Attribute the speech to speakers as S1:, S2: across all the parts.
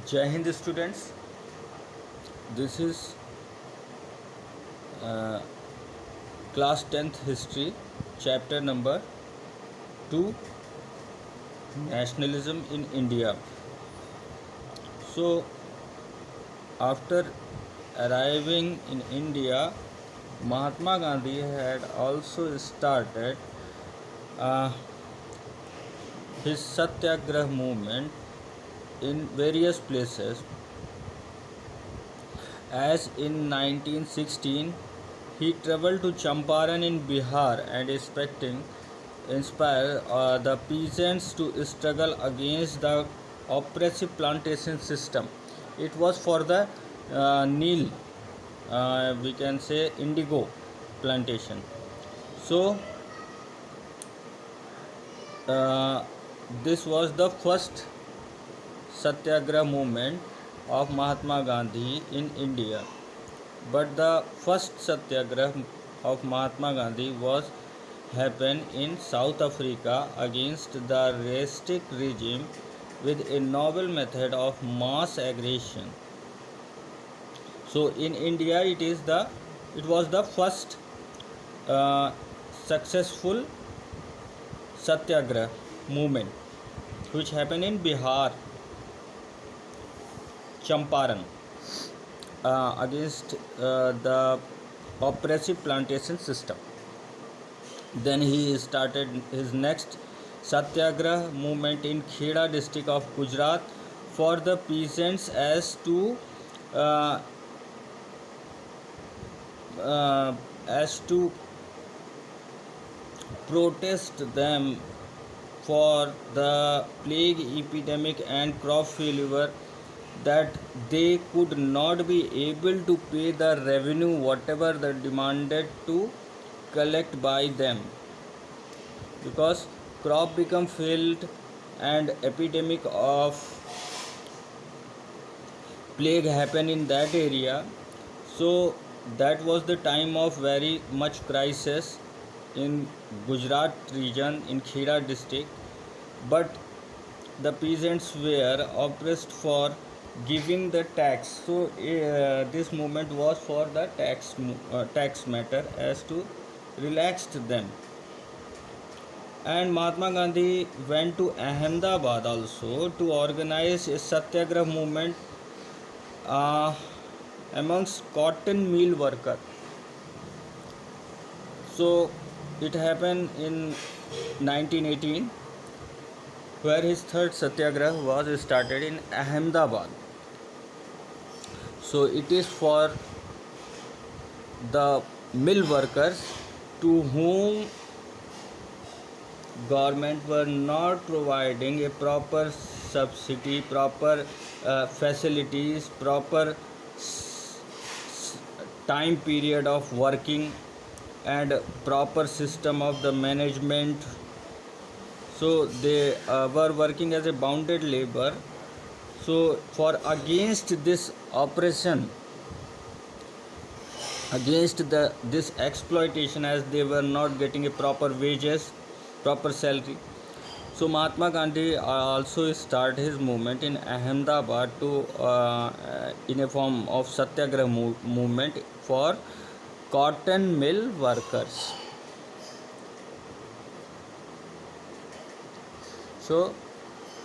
S1: Jai Hind students, this is uh, class 10th history chapter number 2, nationalism in India. So after arriving in India, Mahatma Gandhi had also started uh, his Satyagrah movement in various places. As in 1916, he traveled to Champaran in Bihar and inspire the peasants to struggle against the oppressive plantation system. It was for the Nil, we can say indigo plantation. So uh, this was the first Satyagraha movement of Mahatma Gandhi in India. But the first Satyagraha of Mahatma Gandhi was happened in South Africa against the racist regime with a novel method of mass aggression. So in India, it was the first uh, successful Satyagraha movement, which happened in Bihar, Champaran, against the oppressive plantation system. Then he started his next Satyagrah movement in Kheda district of Gujarat for the peasants uh, as to protest them for the plague epidemic and crop failure, that they could not be able to pay the revenue whatever they demanded to collect by them, because crop become failed and epidemic of plague happened in that area. So that was the time of very much crisis in Gujarat region in Khera district. But the peasants were oppressed for giving the tax. So this movement was for the tax matter, as to relaxed them. And Mahatma Gandhi went to Ahmedabad also to organize a Satyagrah movement uh, amongst cotton mill workers. So it happened in 1918, where his third Satyagrah was started in Ahmedabad. So it is for the mill workers to whom government were not providing a proper subsidy, proper facilities, proper time period of working, and proper system of the management. So they were working as a bounded labor. So for against this oppression, against this exploitation, as they were not getting a proper wages, proper salary. So Mahatma Gandhi also started his movement in Ahmedabad to in a form of Satyagrah movement for cotton mill workers. So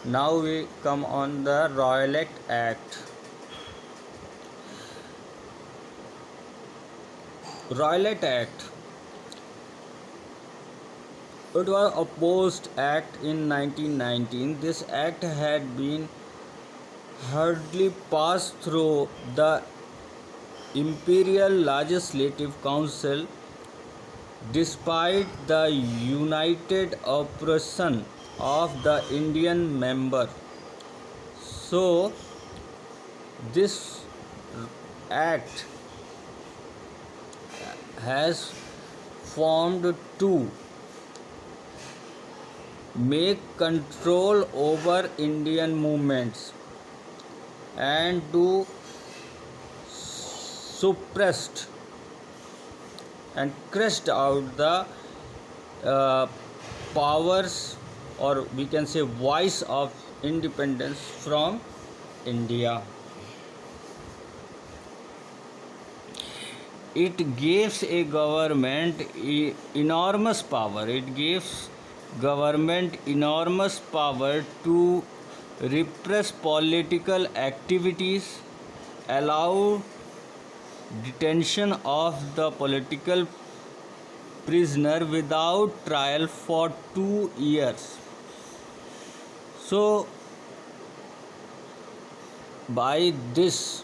S1: now we come on the Rowlatt Act. Rowlatt Act. It was opposed act in 1919. This act had been hurriedly passed through the Imperial Legislative Council despite the united opposition of the Indian member. So this act has formed to make control over Indian movements and to suppressed and crushed out the uh, powers, or we can say voice of independence from India. It gives a government enormous power. It gives government enormous power to repress political activities, allow detention of the political prisoner without trial for 2 years. So by this